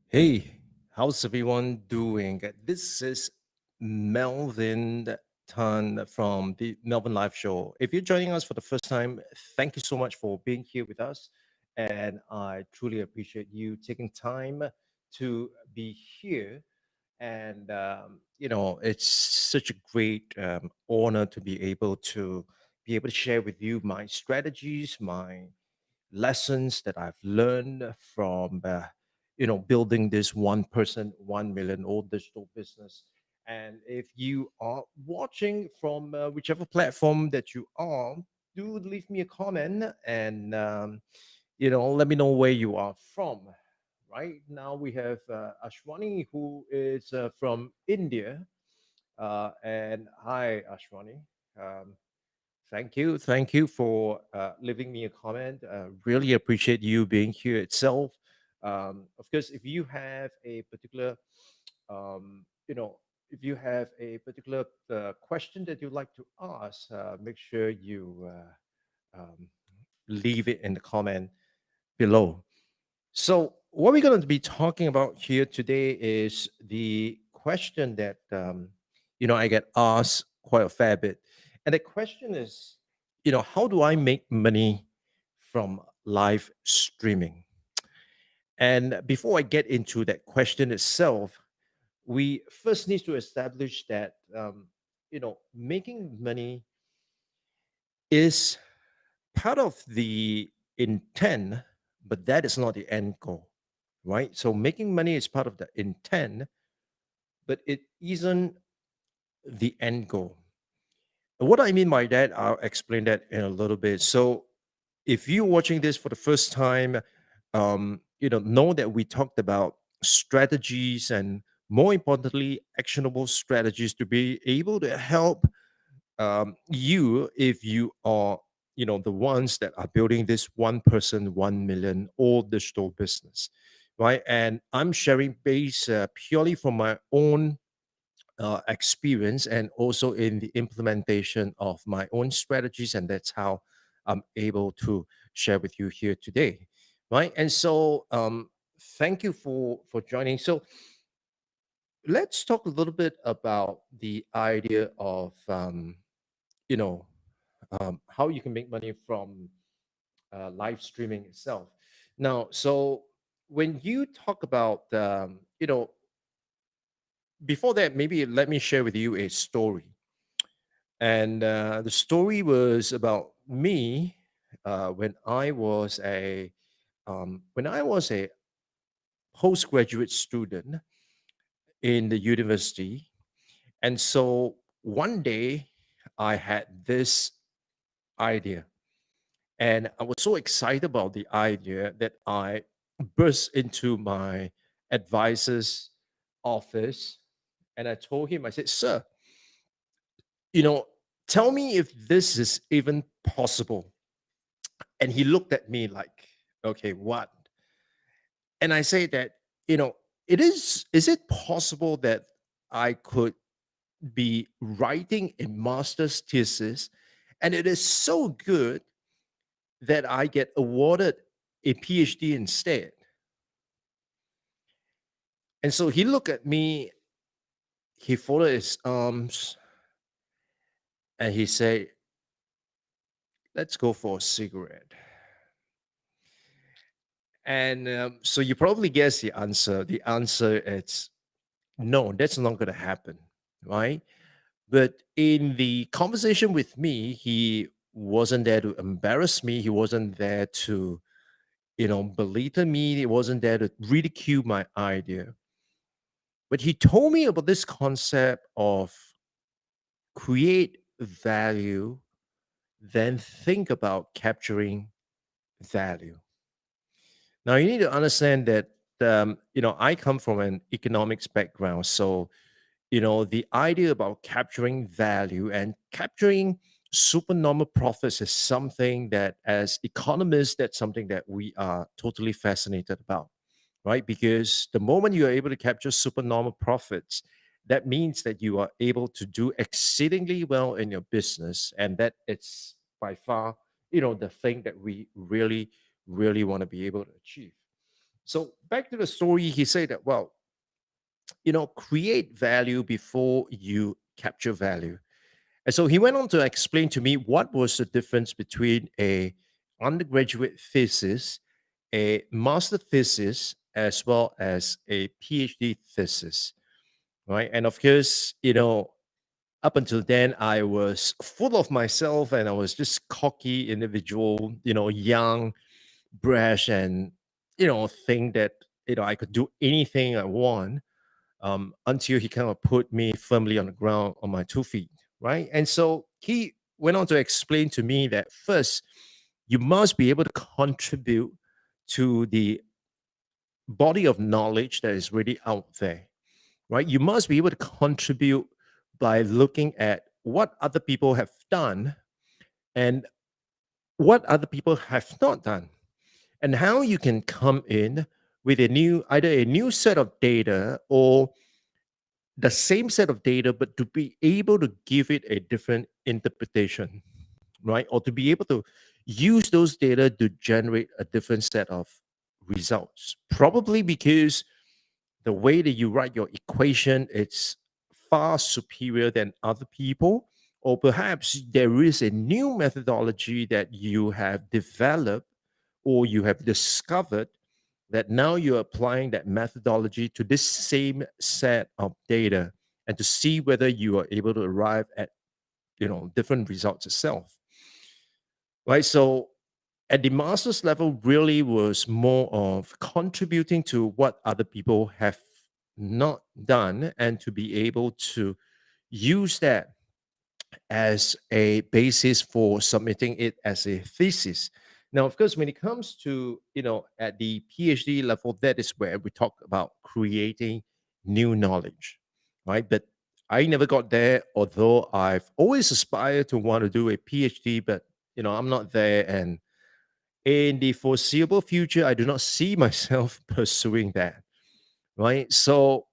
Hey, how's everyone doing? This is Melvin Tan from the Melvin Live Show. If you're joining us for the first time, thank you so much for being here with us. And I truly appreciate you taking time to be here. And, it's such a great honor to be able to share with you my strategies, my lessons that I've learned from building this one person 1 million old digital business. And if you are watching from whichever platform that you are, do leave me a comment and let me know where you are from. Right now we have Ashwani, who is from India. And hi, Ashwani. um, Thank you. Thank you for leaving me a comment. Really appreciate you being here itself. Of course, if you have a particular, um, you know, if you have a particular question that you'd like to ask, make sure you leave it in the comment below. So, what we're going to be talking about here today is the question that I get asked quite a fair bit, and the question is, how do I make money from live streaming? And before I get into that question itself, we first need to establish that making money is part of the intent, but that is not the end goal, right? So making money is part of the intent, but it isn't the end goal. And what I mean by that, I'll explain that in a little bit. So if you're watching this for the first time, know that we talked about strategies and more importantly, actionable strategies to be able to help you if you are the ones that are building this one person 1 million all digital business, right? And I'm sharing base purely from my own experience and also in the implementation of my own strategies, and that's how I'm able to share with you here today, right? And so thank you for joining. So let's talk a little bit about the idea of you know how you can make money from live streaming itself. Now, so when you talk about, before that, maybe let me share with you a story. And the story was about me when I was a postgraduate student in the university. And so one day I had this idea, and I was so excited about the idea that I burst into my advisor's office and I told him, I said, "Sir, you know, tell me if this is even possible." And he looked at me like, "Okay, what?" And I say that, you know, is it possible that I could be writing a master's thesis and it is so good that I get awarded a PhD instead? And so he looked at me, he folded his arms, and he said, "Let's go for a cigarette." And so you probably guess the answer. The answer is no, that's not going to happen, right? But in the conversation with me, he wasn't there to embarrass me. He wasn't there to, belittle me. He wasn't there to ridicule my idea. But he told me about this concept of create value, then think about capturing value. Now, you need to understand that, I come from an economics background. So, the idea about capturing value and capturing supernormal profits is something that, as economists, that's something that we are totally fascinated about, right? Because the moment you are able to capture supernormal profits, that means that you are able to do exceedingly well in your business. And that it's by far, the thing that we really, really want to be able to achieve. So back to the story, he said that, well, create value before you capture value. And so he went on to explain to me what was the difference between a undergraduate thesis, a master thesis, as well as a PhD thesis, right? And of course, up until then, I was full of myself and I was just cocky individual, young, brash, and think that I could do anything I want, until he kind of put me firmly on the ground on my 2 feet, right? And so he went on to explain to me that first, you must be able to contribute to the body of knowledge that is really out there, right? You must be able to contribute by looking at what other people have done and what other people have not done, and how you can come in with either a new set of data or the same set of data, but to be able to give it a different interpretation, right? Or to be able to use those data to generate a different set of results. Probably because the way that you write your equation, it's far superior than other people. Or perhaps there is a new methodology that you have developed or you have discovered that now you're applying that methodology to this same set of data and to see whether you are able to arrive at different results itself, right? So at the master's level really was more of contributing to what other people have not done and to be able to use that as a basis for submitting it as a thesis. Now, of course, when it comes to, at the PhD level, that is where we talk about creating new knowledge, right? But I never got there, although I've always aspired to want to do a PhD, but, I'm not there. And in the foreseeable future, I do not see myself pursuing that, right? So,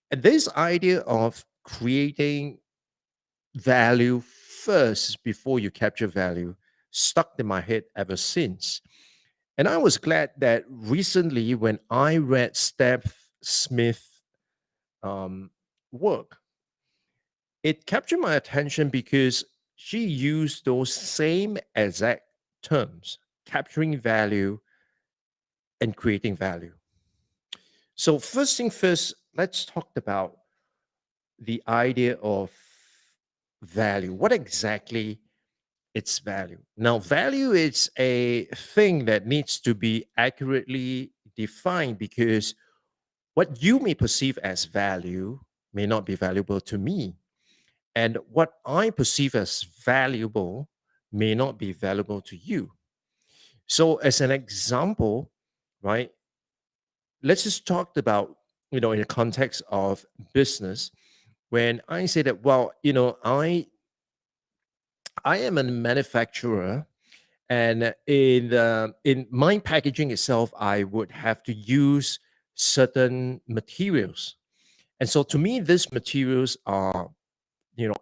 this idea of creating value first before you capture value stuck in my head ever since. And I was glad that recently, when I read Steph Smith um, work, it captured my attention because she used those same exact terms, capturing value and creating value. So first thing first, let's talk about the idea of value. What exactly its value? Now, value is a thing that needs to be accurately defined because what you may perceive as value may not be valuable to me. And what I perceive as valuable may not be valuable to you. So, as an example, right, let's just talk about, in the context of business, when I say that, well, I am a manufacturer, and in my packaging itself, I would have to use certain materials. And so to me, these materials are,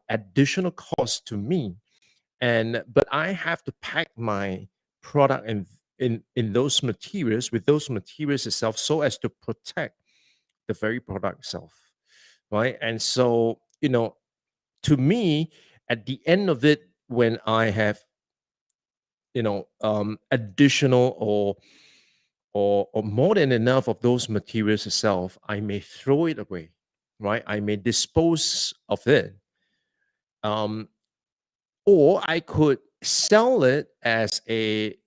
additional cost to me. And but I have to pack my product in those materials, with those materials itself, so as to protect the very product itself. Right. And so, to me, at the end of it, when I have, additional or more than enough of those materials itself, I may throw it away, right? I may dispose of it, um, or I could sell it as a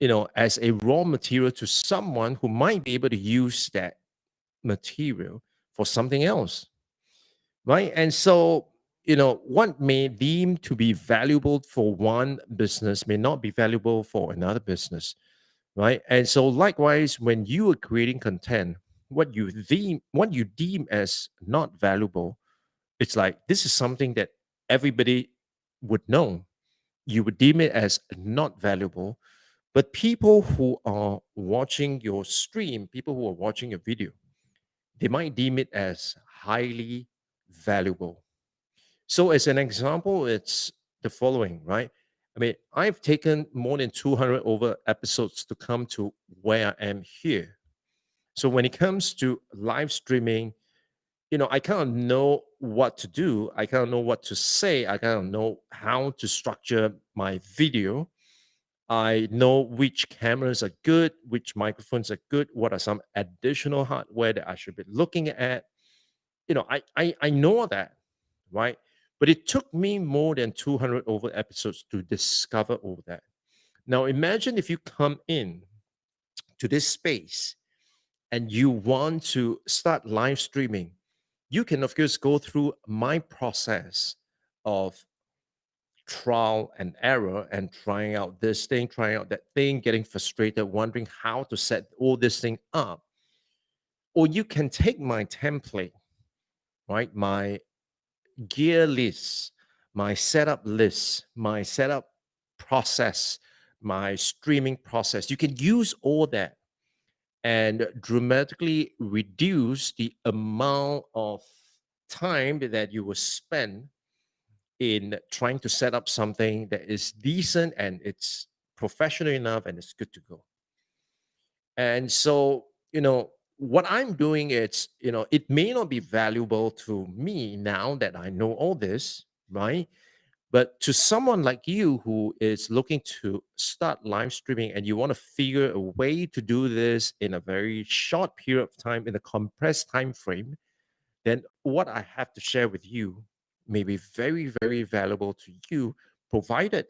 raw material to someone who might be able to use that material for something else, right? And so, what may deem to be valuable for one business may not be valuable for another business, right? And so, likewise, when you are creating content, what you deem as not valuable, it's like this is something that everybody would know. You would deem it as not valuable, but people who are watching your stream, people who are watching your video, they might deem it as highly valuable. So, as an example, it's the following, right? I mean, I've taken more than 200 over episodes to come to where I am here. So, when it comes to live streaming, I kind of know what to do. I kind of know what to say. I kind of know how to structure my video. I know which cameras are good, which microphones are good, what are some additional hardware that I should be looking at. I know that, right? But it took me more than 200 over episodes to discover all that. Now imagine if you come in to this space and you want to start live streaming. You can of course go through my process of trial and error and trying out this thing, trying out that thing, getting frustrated, wondering how to set all this thing up. Or you can take my template, right? My gear list, my setup list, my setup process, my streaming process. You can use all that and dramatically reduce the amount of time that you will spend in trying to set up something that is decent and it's professional enough and it's good to go. And so, what I'm doing, it may not be valuable to me now that I know all this, right? But to someone like you who is looking to start live streaming and you want to figure a way to do this in a very short period of time, in a compressed time frame, then what I have to share with you may be very, very valuable to you, provided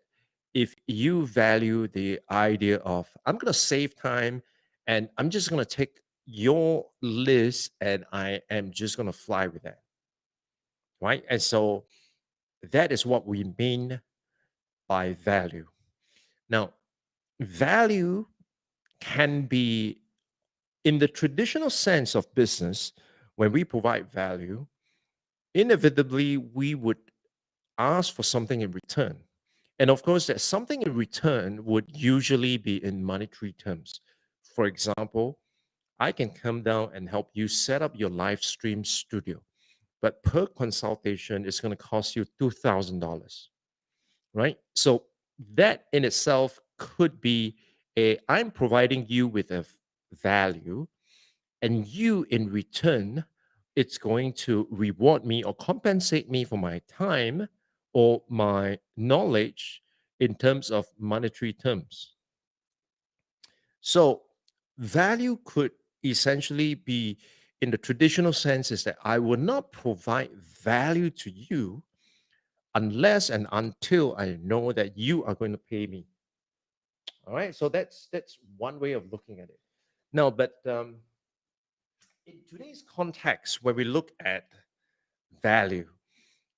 if you value the idea of, I'm going to save time and I'm just going to take your list and I am just going to fly with that. Right. And so that is what we mean by value. Now, value can be, in the traditional sense of business, when we provide value, inevitably we would ask for something in return. And of course, that something in return would usually be in monetary terms. For example, I can come down and help you set up your live stream studio, but per consultation, it's going to cost you $2,000, right? So that in itself could be I'm providing you with a value, and you in return, it's going to reward me or compensate me for my time or my knowledge in terms of monetary terms. So value could essentially be, in the traditional sense, is that I will not provide value to you unless and until I know that you are going to pay me. All right. So that's one way of looking at it. Now, but in today's context, where we look at value,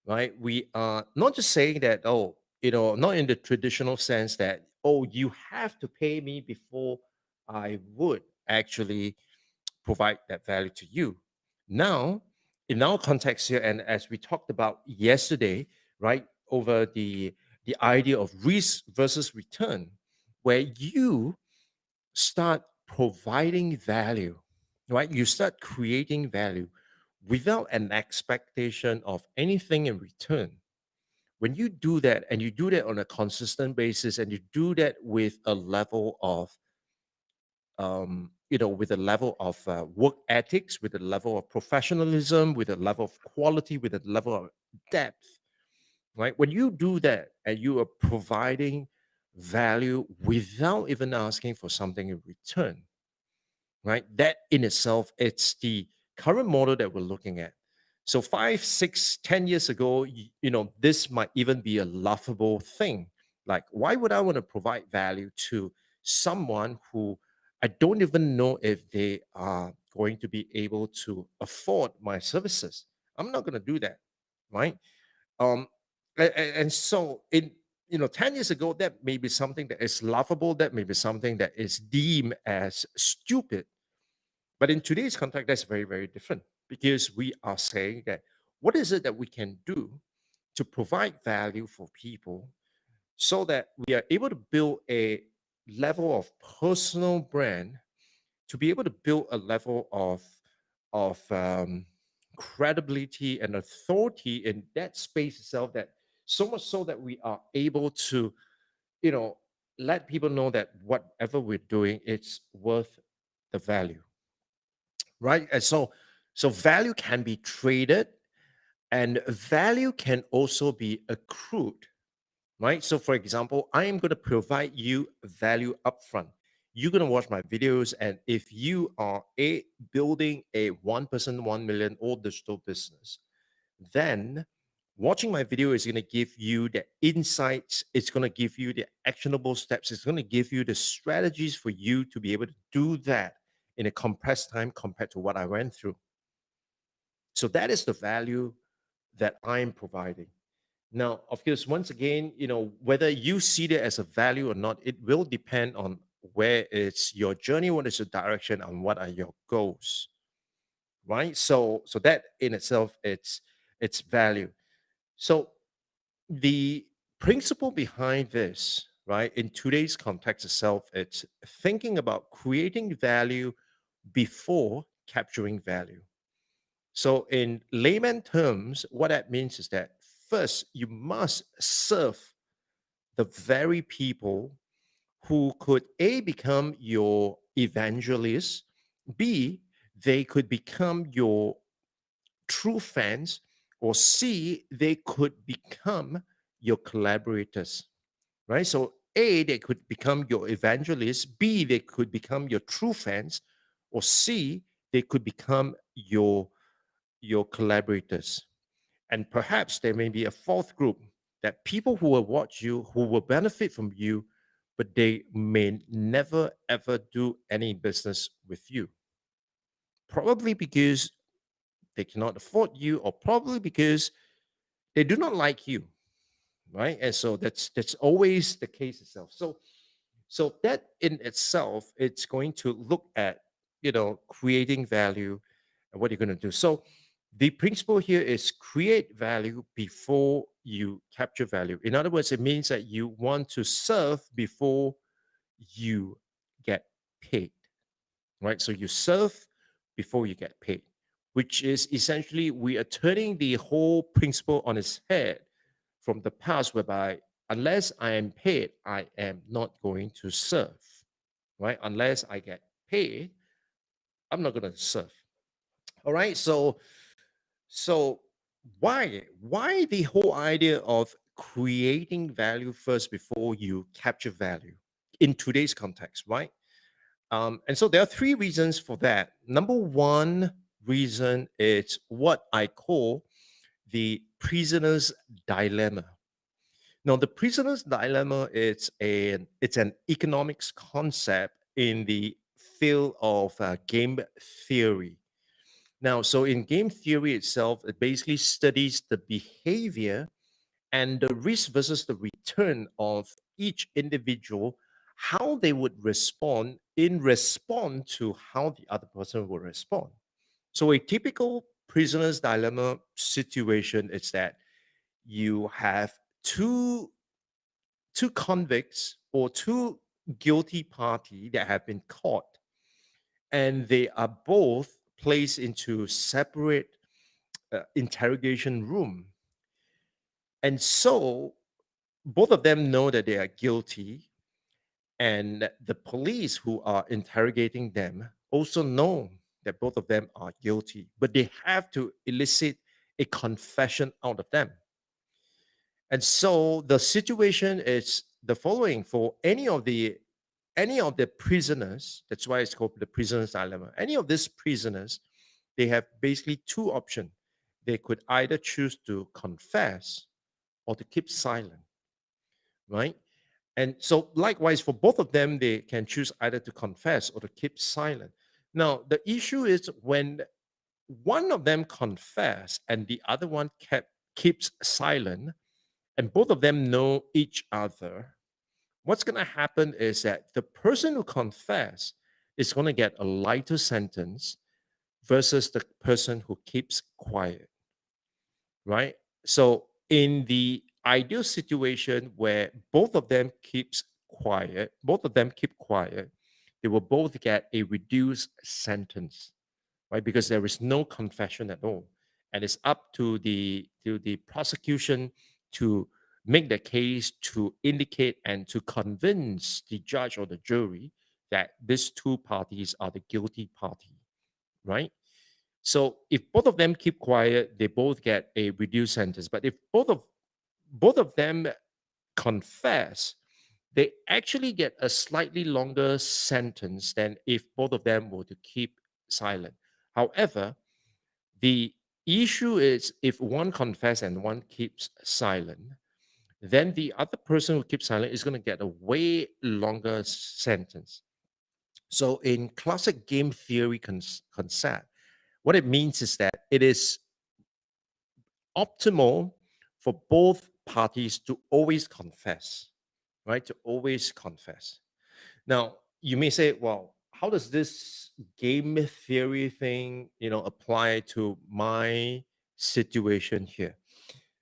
right? We are not just saying that, oh, not in the traditional sense that, oh, you have to pay me before I would actually provide that value to you. Now, in our context here, and as we talked about yesterday, right, over the idea of risk versus return, where you start providing value, right? You start creating value without an expectation of anything in return. When you do that, and you do that on a consistent basis, and you do that with a level of with a level of work ethics, with a level of professionalism, with a level of quality, with a level of depth, right? When you do that and you are providing value without even asking for something in return, right? That in itself, it's the current model that we're looking at. So 5, 6, 10 years ago, this might even be a laughable thing. Like, why would I want to provide value to someone who I don't even know if they are going to be able to afford my services? I'm not going to do that, right? Um, and so in 10 years ago, that may be something that is laughable, that may be something that is deemed as stupid, but in today's context, that's very, very different, because we are saying that what is it that we can do to provide value for people so that we are able to build a level of personal brand, to be able to build a level of credibility and authority in that space itself, that so much so that we are able to, you know, let people know that whatever we're doing, it's worth the value, right? And so value can be traded, and value can also be accrued, right? So for example, I am going to provide you value upfront. You're going to watch my videos, and if you are building a 1% 1 million or digital business, then watching my video is going to give you the insights, it's going to give you the actionable steps, it's going to give you the strategies for you to be able to do that in a compressed time compared to what I went through. So that is the value that I'm providing. Now, of course, once again, whether you see it as a value or not, it will depend on where is your journey, what is your direction, and what are your goals, right? So that in itself, it's value. So the principle behind this, right, in today's context itself, it's thinking about creating value before capturing value. So, in layman terms, what that means is that first, you must serve the very people who could A, become your evangelists, B, they could become your true fans, or C, they could become your collaborators, right? So, A, they could become your evangelists, B, they could become your true fans, or C, they could become your collaborators. And perhaps there may be a fourth group, that people who will watch you, who will benefit from you, but they may never ever do any business with you. Probably because they cannot afford you, or probably because they do not like you, right? And so that's always the case itself. So that in itself, it's going to look at, creating value and what you're going to do. So the principle here is create value before you capture value. In other words, it means that you want to serve before you get paid, right? So you serve before you get paid, which is essentially we are turning the whole principle on its head from the past, whereby unless I am paid, I am not going to serve, right? Unless I get paid, I'm not going to serve. All right. So why the whole idea of creating value first before you capture value in today's context, right? And so there are three reasons for that. Number one reason is what I call the prisoner's dilemma. Now, the prisoner's dilemma is it's an economics concept in the field of game theory. Now, so in game theory itself, it basically studies the behavior and the risk versus the return of each individual, how they would respond in response to how the other person will respond. So a typical prisoner's dilemma situation is that you have two two convicts or two guilty party that have been caught, and they are both placed into separate interrogation room. And so both of them know that they are guilty, and the police who are interrogating them also know that both of them are guilty, but they have to elicit a confession out of them. And so the situation is the following for any of the prisoners. That's why it's called the prisoner's dilemma. Any of these prisoners, they have basically two options. They could either choose to confess or to keep silent, right? And so, likewise, for both of them, they can choose either to confess or to keep silent. Now, the issue is when one of them confess and the other one keeps silent, and both of them know each other, what's going to happen is that the person who confess is going to get a lighter sentence versus the person who keeps quiet, right? So in the ideal situation where both of them keep quiet, they will both get a reduced sentence, right? Because there is no confession at all, and it's up to the prosecution to make the case to indicate and to convince the judge or the jury that these two parties are the guilty party, right? So if both of them keep quiet, they both get a reduced sentence. But if both of them confess, they actually get a slightly longer sentence than if both of them were to keep silent. However, the issue is if one confess and one keeps silent, then the other person who keeps silent is going to get a way longer sentence. So in classic game theory concept, what it means is that it is optimal for both parties to always confess, right? To always confess. Now, you may say, well, how does this game theory thing, apply to my situation here?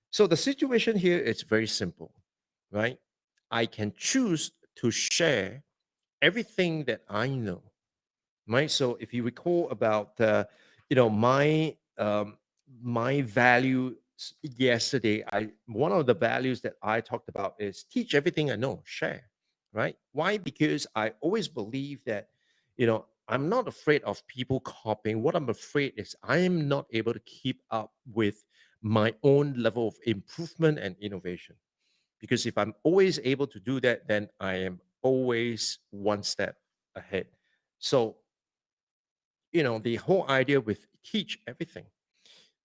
So the situation here is very simple, right? I can choose to share everything that I know, right? So if you recall about my value yesterday, I one of the values that I talked about is teach everything I know, share, right? Why? Because I always believe that I'm not afraid of people copying. What I'm afraid is I am not able to keep up with my own level of improvement and innovation. Because if I'm always able to do that, then I am always one step ahead. So the whole idea with teach everything.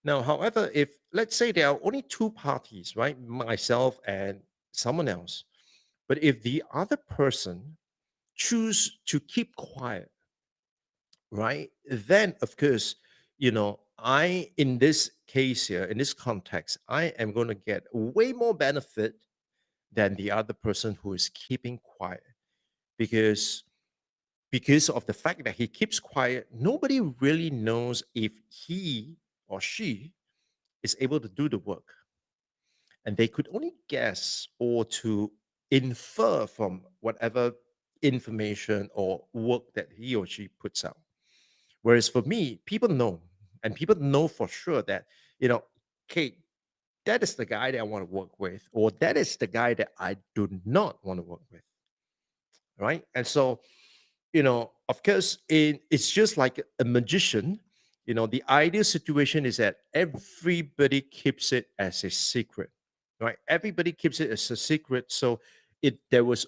Now, however, if let's say there are only two parties, right? Myself and someone else, but if the other person choose to keep quiet, right? Then of course, I in this case here, in this context, I am going to get way more benefit than the other person who is keeping quiet because of the fact that he keeps quiet, nobody really knows if he or she is able to do the work. And they could only guess or to infer from whatever information or work that he or she puts out. Whereas for me, people know, and people know for sure that, okay, that is the guy that I want to work with, or that is the guy that I do not want to work with. Right. And so of course, it's just like a magician. The ideal situation is that everybody keeps it as a secret, right? Everybody keeps it as a secret. So there will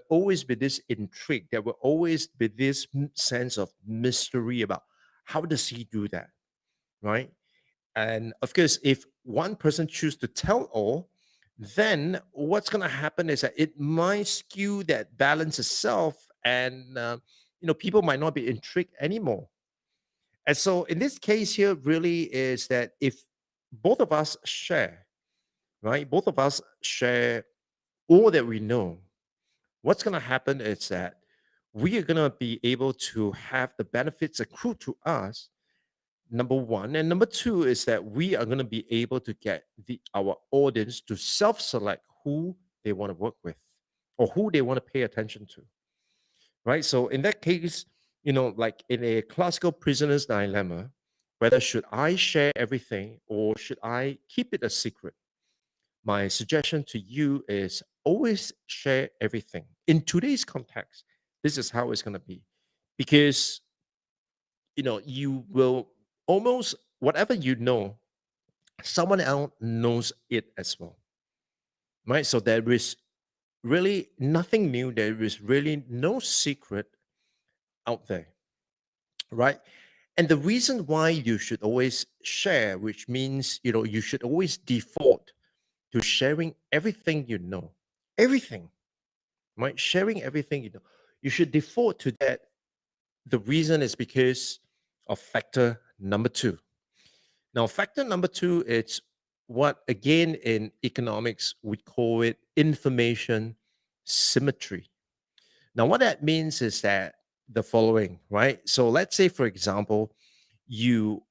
always be this intrigue. There will always be this sense of mystery about how does he do that, right? And of course, if one person chooses to tell all, then what's going to happen is that it might skew that balance itself, and people might not be intrigued anymore. And so in this case here, really is that if both of us share, right? Both of us share all that we know. What's going to happen is that we are going to be able to have the benefits accrue to us, number one. And number two is that we are going to be able to get our audience to self select who they want to work with or who they want to pay attention to, right? So in that case, like in a classical prisoner's dilemma, whether should I share everything or should I keep it a secret? My suggestion to you is always share everything. In today's context, this is how it's going to be because you will almost whatever you know, someone else knows it as well, right? So there is really nothing new. There is really no secret out there, right? And the reason why you should always share, which means you should always default to sharing everything you know, everything, right? Sharing everything you know. You should default to that. The reason is because of factor number two. Now, factor number two, it's what again in economics we call it information symmetry. Now, what that means is that the following, right? So let's say, for example, you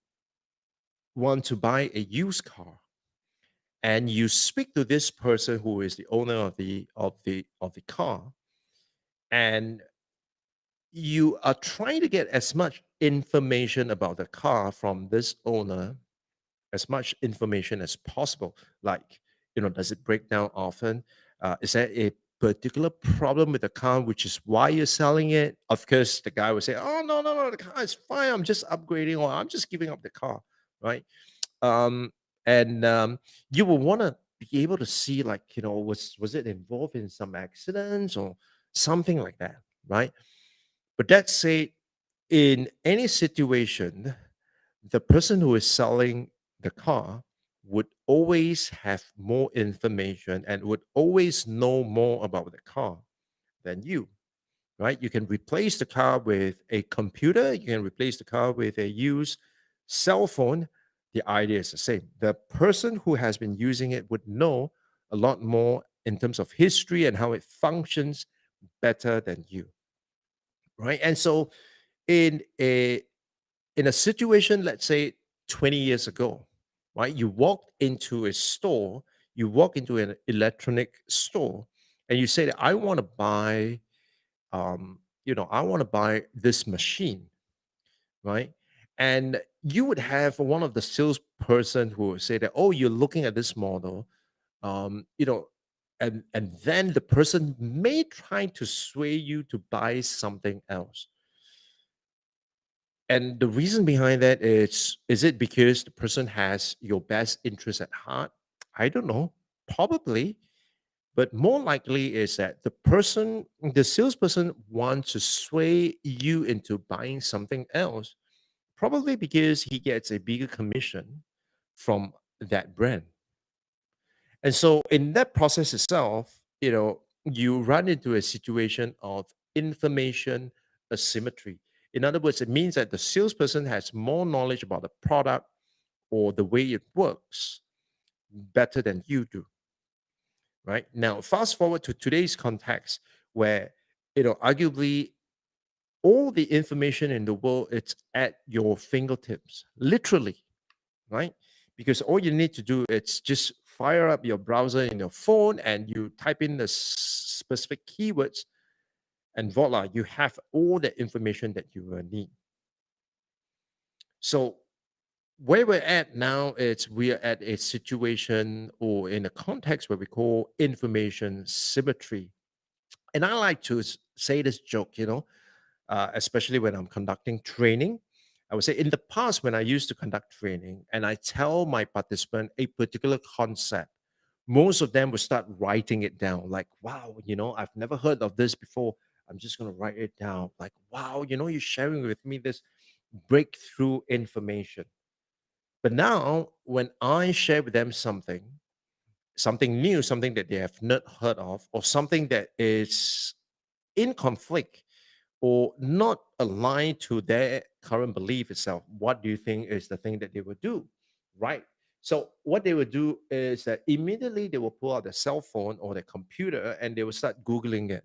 want to buy a used car and you speak to this person who is the owner of the car, and you are trying to get as much information about the car from this owner, as much information as possible. Like, does it break down often? Is there a particular problem with the car, which is why you're selling it? Of course, the guy would say, "Oh, no, no, no, the car is fine. I'm just upgrading, or I'm just giving up the car," right? Um, and you will want to be able to see, like, was it involved in some accidents or something like that, right? But that said, in any situation, the person who is selling the car would always have more information and would always know more about the car than you, right? You can replace the car with a computer, you can replace the car with a used cell phone. The idea is the same. The person who has been using it would know a lot more in terms of history and how it functions better than you, right? And so in a situation, let's say 20 years ago, right? You walk into an electronic store, and you say that I want to buy, I want to buy this machine, right? And you would have one of the salesperson who would say that, oh, you're looking at this model, um, you know, and then the person may try to sway you to buy something else. And the reason behind that is it because the person has your best interest at heart? I don't know. Probably. But more likely is that the salesperson wants to sway you into buying something else, probably because he gets a bigger commission from that brand. And so in that process itself, you run into a situation of information asymmetry. In other words, it means that the salesperson has more knowledge about the product or the way it works better than you do, right? Now, fast forward to today's context where, arguably all the information in the world, it's at your fingertips, literally, right? Because all you need to do is just fire up your browser in your phone and you type in the specific keywords, and voila, you have all the information that you will need. So where we're at now is we are at a situation or in a context where we call information symmetry. And I like to say this joke, especially when I'm conducting training. I would say in the past, when I used to conduct training and I tell my participant a particular concept, most of them would start writing it down. Like, wow, I've never heard of this before. I'm just going to write it down. Like, wow, you're sharing with me this breakthrough information. But now, when I share with them something new, something that they have not heard of, or something that is in conflict or not aligned to their current belief itself, what do you think is the thing that they would do? Right. So what they would do is that immediately they will pull out their cell phone or their computer and they will start Googling it.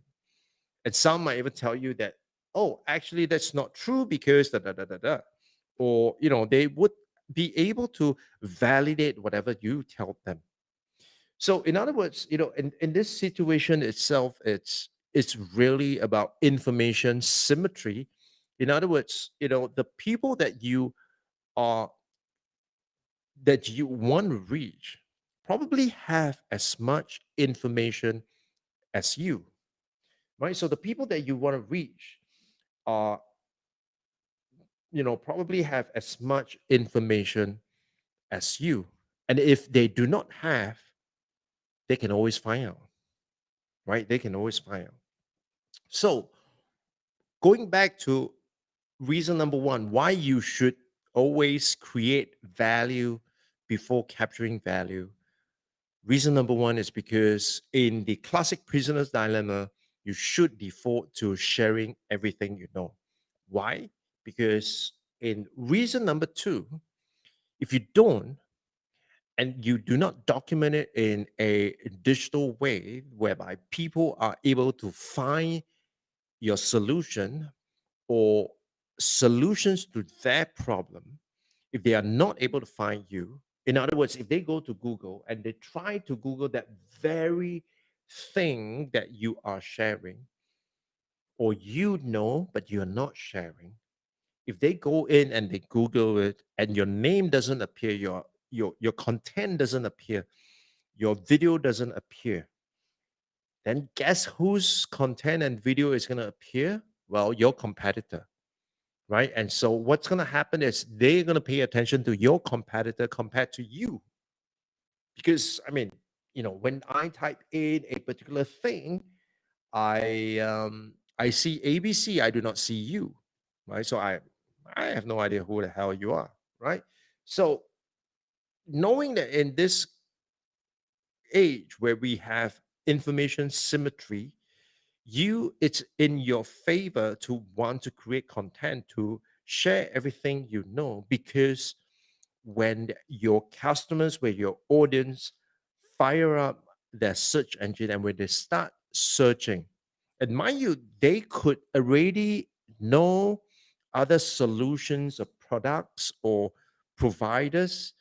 And some might even tell you that, oh, actually, that's not true because da da da da da. Or, they would be able to validate whatever you tell them. So, in other words, in this situation itself, it's really about information symmetry. In other words, the people are that you want to reach probably have as much information as you, right? So the people that you want to reach are, probably have as much information as you. And if they do not have, they can always find out, right? They can always find out. So going back to reason number one, why you should always create value before capturing value. Reason number one is because in the classic prisoner's dilemma, you should default to sharing everything you know. Why? Because in reason number two, if you don't, and you do not document it in a digital way whereby people are able to find your solution or solutions to their problem, if they are not able to find you, in other words, if they go to Google and they try to Google that very thing that you are sharing, or but you're not sharing, if they go in and they Google it and your name doesn't appear, your content doesn't appear, your video doesn't appear, then guess whose content and video is going to appear? Well, your competitor, right? And so what's going to happen is they're going to pay attention to your competitor compared to you. Because, I mean, when I type in a particular thing, I see ABC, I do not see you, right? So I have no idea who the hell you are, right? So knowing that in this age where we have information symmetry, it's in your favor to want to create content to share everything you know, because when your customers, when your audience fire up their search engine and when they start searching, and mind you, they could already know other solutions or products or providers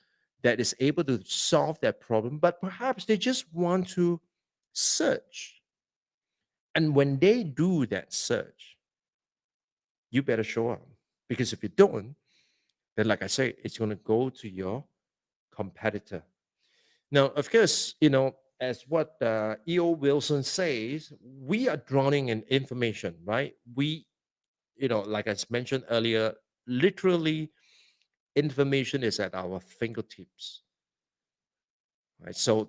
that is able to solve that problem, but perhaps they just want to search. And when they do that search, you better show up. Because if you don't, then like I say, it's going to go to your competitor. Now, of course, as what E.O. Wilson says, we are drowning in information, right? Like I mentioned earlier, literally information is at our fingertips, right? So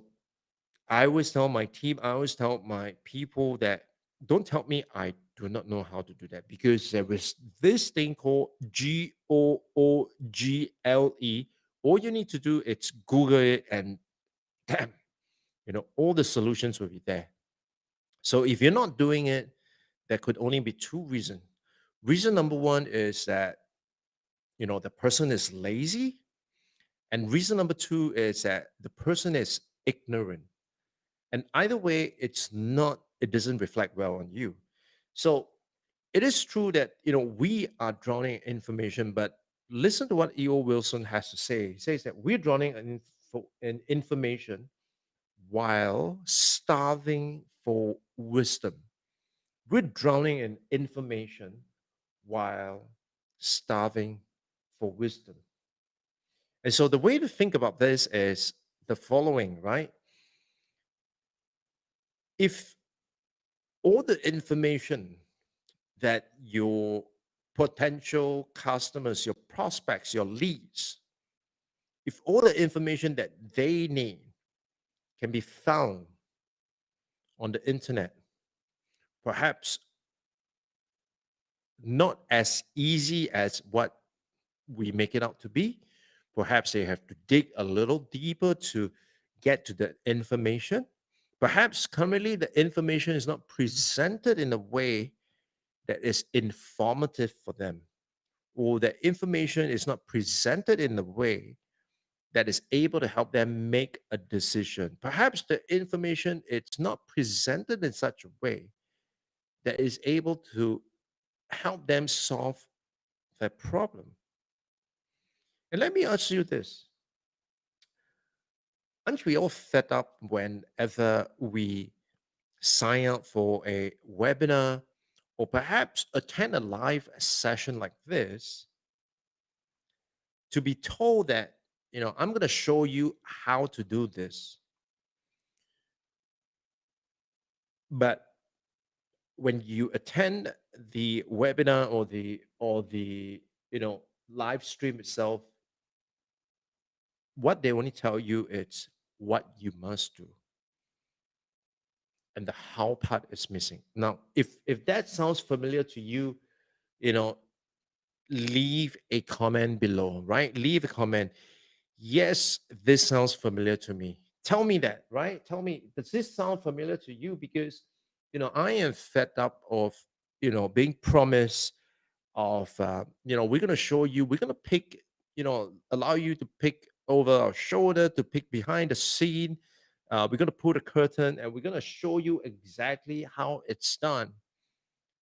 I always tell my team, I always tell my people that don't tell me I do not know how to do that, because there is this thing called Google. All you need to do is Google it, and damn, all the solutions will be there. So if you're not doing it, there could only be two reasons. Reason number one is that the person is lazy, and reason number two is that the person is ignorant. And either way, it doesn't reflect well on you. So it is true that we are drowning in information, but listen to what E.O. Wilson has to say. He says that we're drowning in information while starving for wisdom. We're drowning in information while starving for wisdom. And so the way to think about this is the following, right? If all the information that your potential customers, your prospects, your leads, if all the information that they need can be found on the internet, perhaps not as easy as what we make it out to be. Perhaps they have to dig a little deeper to get to the information. Perhaps currently the information is not presented in a way that is informative for them, or that information is not presented in a way that is able to help them make a decision. Perhaps the information it's not presented in such a way that is able to help them solve their problem. And let me ask you this. Aren't we all fed up whenever we sign up for a webinar or perhaps attend a live session like this to be told that, I'm going to show you how to do this. But when you attend the webinar or the live stream itself, what they only tell you is what you must do, and the how part is missing. Now, if that sounds familiar to you, you know, leave a comment below, right? Leave a comment. Yes, this sounds familiar to me. Tell me that, right? Tell me, does this sound familiar to you? Because, I am fed up of, being promised of, we're going to show you, we're going to pick, allow you to pick over our shoulder, to pick behind the scene. We're going to put a curtain and we're going to show you exactly how it's done.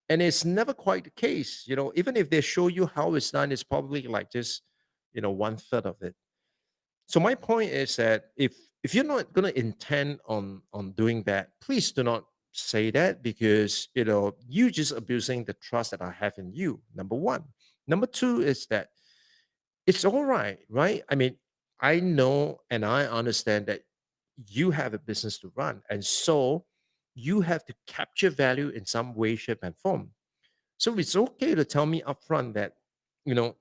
And it's never quite the case. Even if they show you how it's done, it's probably like just, one third of it. So my point is that if you're not going to intend on doing that, please do not say that, because you just abusing the trust that I have in you. Number one. Number two is that it's all right? I mean, I know and I understand that you have a business to run, and so you have to capture value in some way, shape, and form. So it's okay to tell me upfront that, you know,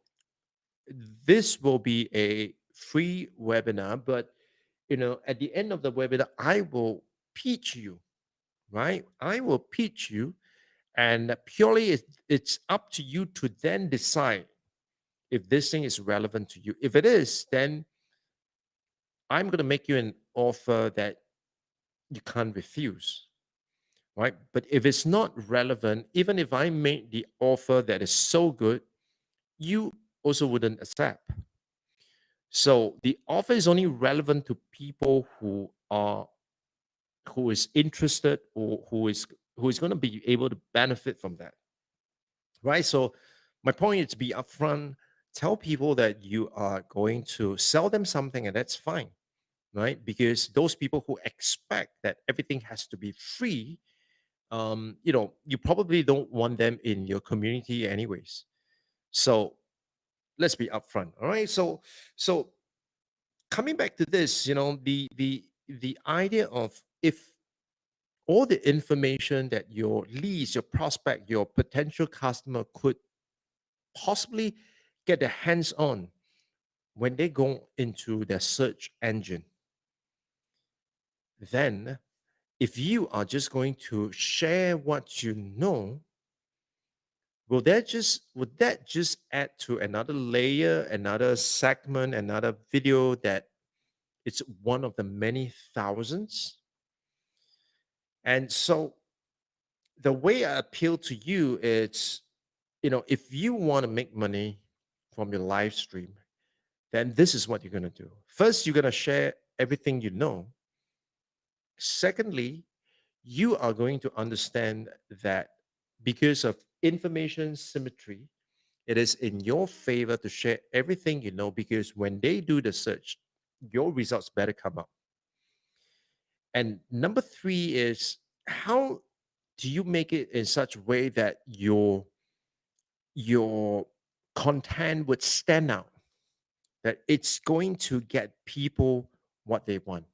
this will be a free webinar, but at the end of the webinar, I will pitch you, right? I will pitch you, and purely it's up to you to then decide if this thing is relevant to you. If it is, then I'm going to make you an offer that you can't refuse, right? But if it's not relevant, even if I made the offer that is so good, you also wouldn't accept. So the offer is only relevant to people who is interested, or who is going to be able to benefit from that, right? So my point is, to be upfront, tell people that you are going to sell them something, and that's fine, right? Because those people who expect that everything has to be free, you probably don't want them in your community anyways. So let's be upfront, all right? So coming back to this, the idea of, if all the information that your leads, your prospect, your potential customer could possibly get their hands on when they go into their search engine, then if you are just going to share what you know, would that just add to another layer, another segment, another video that it's one of the many thousands? And so the way I appeal to you is, if you want to make money from your live stream, then this is what you're going to do. First, you're going to share everything you know. Secondly, you are going to understand that because of information symmetry, it is in your favor to share everything you know, because when they do the search, your results better come up. And number three is, how do you make it in such a way that your content would stand out, that it's going to get people what they want?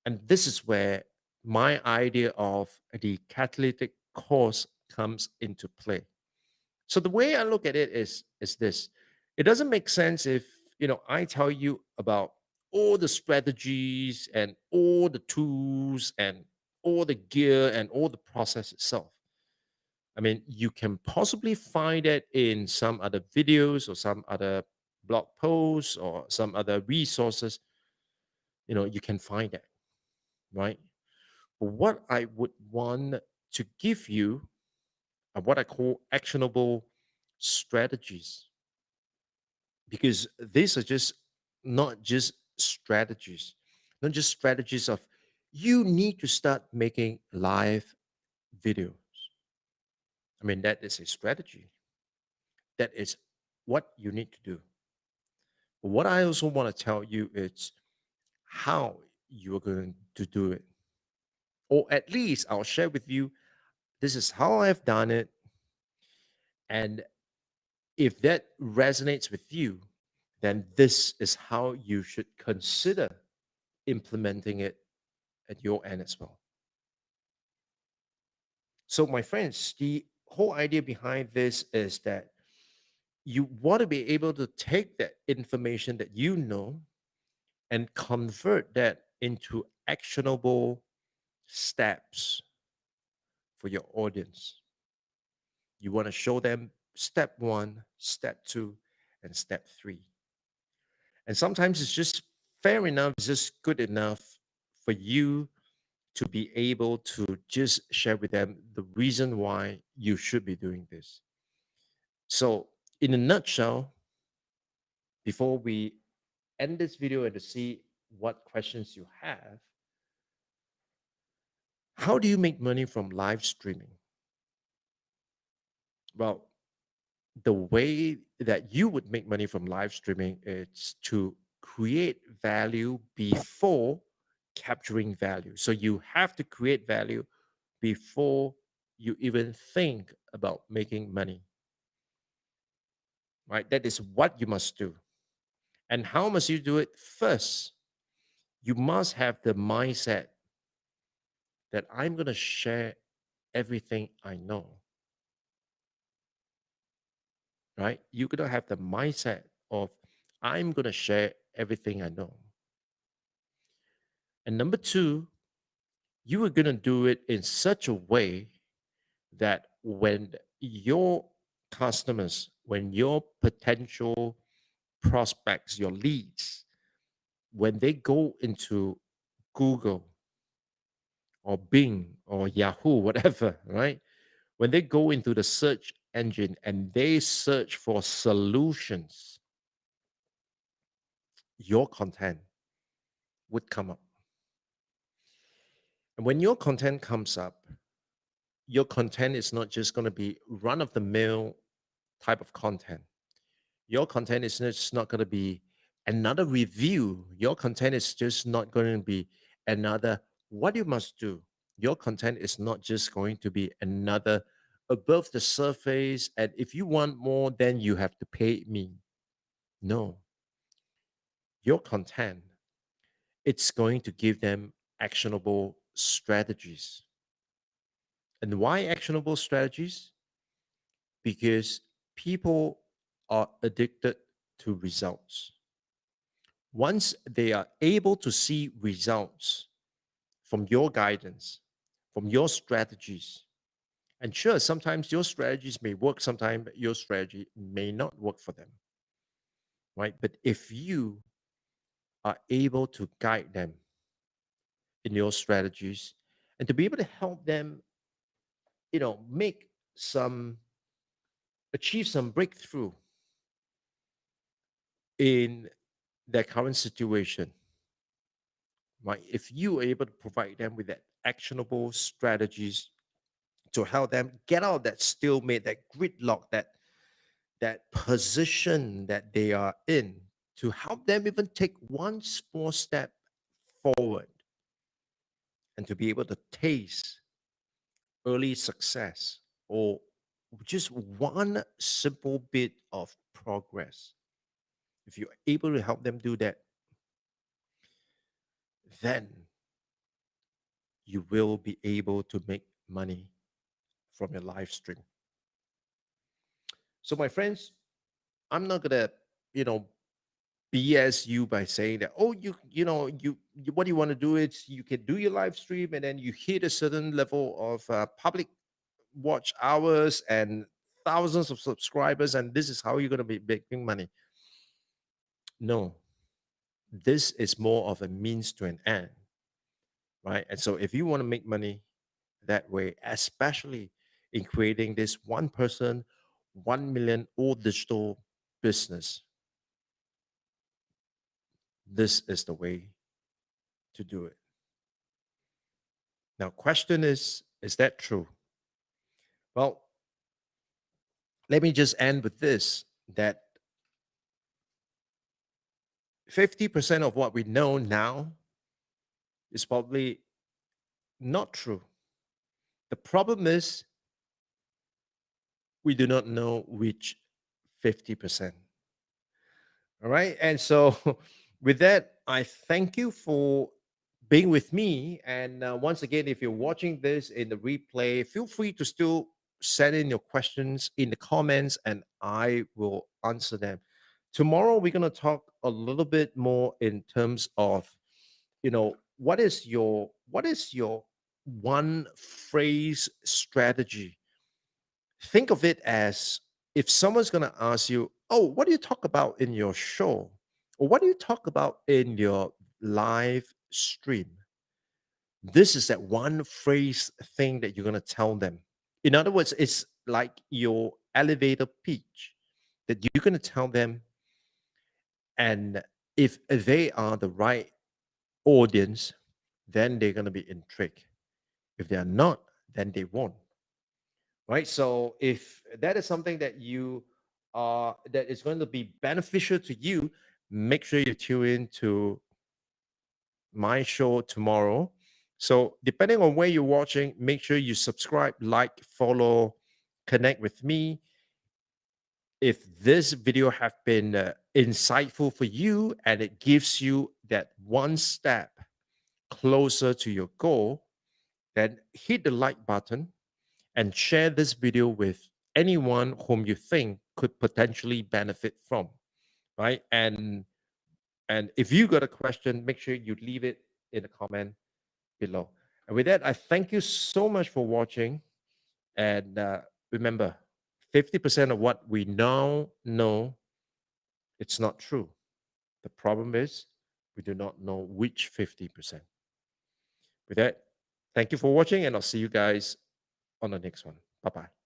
And this is where my idea of the catalytic course comes into play. So the way I look at it is this. It doesn't make sense if, I tell you about all the strategies and all the tools and all the gear and all the process itself. I mean, you can possibly find it in some other videos or some other blog posts or some other resources. You can find it, right? But what I would want to give you what I call actionable strategies, because these are just not just strategies, not just strategies of you need to start making live videos. I mean, that is a strategy. That is what you need to do. But what I also want to tell you is how you are going to do it. Or at least I'll share with you this is how I've done it. And if that resonates with you, then this is how you should consider implementing it at your end as well. So, my friends, the whole idea behind this is that you want to be able to take that information that you know and convert that into actionable steps for your audience. You want to show them step one, step two, and step three. And sometimes it's just fair enough, it's just good enough for you to be able to just share with them the reason why you should be doing this. So, in a nutshell, before we end this video and to see what questions you have, how do you make money from live streaming? Well, the way that you would make money from live streaming is to create value before capturing value. So you have to create value before you even think about making money, right? That is what you must do. And how must you do it? First, you must have the mindset that I'm going to share everything I know, right? You're going to have the mindset of I'm going to share everything I know. And number two, you are going to do it in such a way that when your customers, when your potential prospects, your leads, when they go into Google or Bing or Yahoo, whatever, right? When they go into the search engine and they search for solutions, your content would come up. And when your content comes up, your content is not just going to be run of the mill type of content. Your content is just not going to be another review. Your content is just not going to be another what you must do. Your content is not just going to be another above the surface. And if you want more, then you have to pay me. No, your content, it's going to give them actionable strategies. And why actionable strategies? Because people are addicted to results. Once they are able to see results from your guidance, from your strategies, and sure, sometimes your strategies may work, sometimes your strategy may not work for them, right? But if you are able to guide them in your strategies and to be able to help them, make some, achieve some breakthrough in their current situation, right? If you are able to provide them with that actionable strategies to help them get out of that stalemate, that gridlock, that position that they are in, to help them even take one small step forward and to be able to taste early success or just one simple bit of progress. If you're able to help them do that, then you will be able to make money from your live stream. So, my friends, I'm not gonna, you know, BS you by saying that, oh, you what you want to do is you can do your live stream and then you hit a certain level of public watch hours and thousands of subscribers, and this is how you're going to be making money. No, this is more of a means to an end, right? And so if you want to make money that way, especially in creating this one person, 1 million all digital business. This is the way to do it. Now, question is that true? Well, let me just end with this, that 50% of what we know now is probably not true. The problem is we do not know which 50%. All right. And so, with that, I thank you for being with me. And once again, if you're watching this in the replay, feel free to still send in your questions in the comments and I will answer them. Tomorrow, we're going to talk a little bit more in terms of, what is your one phrase strategy. Think of it as, if someone's going to ask you, "Oh, what do you talk about in your show?" Or "What do you talk about in your live stream?" This is that one phrase thing that you're going to tell them. In other words, it's like your elevator pitch that you're going to tell them. And if they are the right audience, then they're going to be intrigued. If they are not, then they won't. Right? So if that is something that that is going to be beneficial to you, make sure you tune in to my show tomorrow. So depending on where you're watching, make sure you subscribe, like, follow, connect with me. If this video have been insightful for you and it gives you that one step closer to your goal, then hit the like button and share this video with anyone whom you think could potentially benefit from, right? And if you got a question, make sure you leave it in the comment below. And with that, I thank you so much for watching. And remember, 50% of what we now know, it's not true. The problem is we do not know which 50%. With that, thank you for watching, and I'll see you guys on the next one. Bye bye.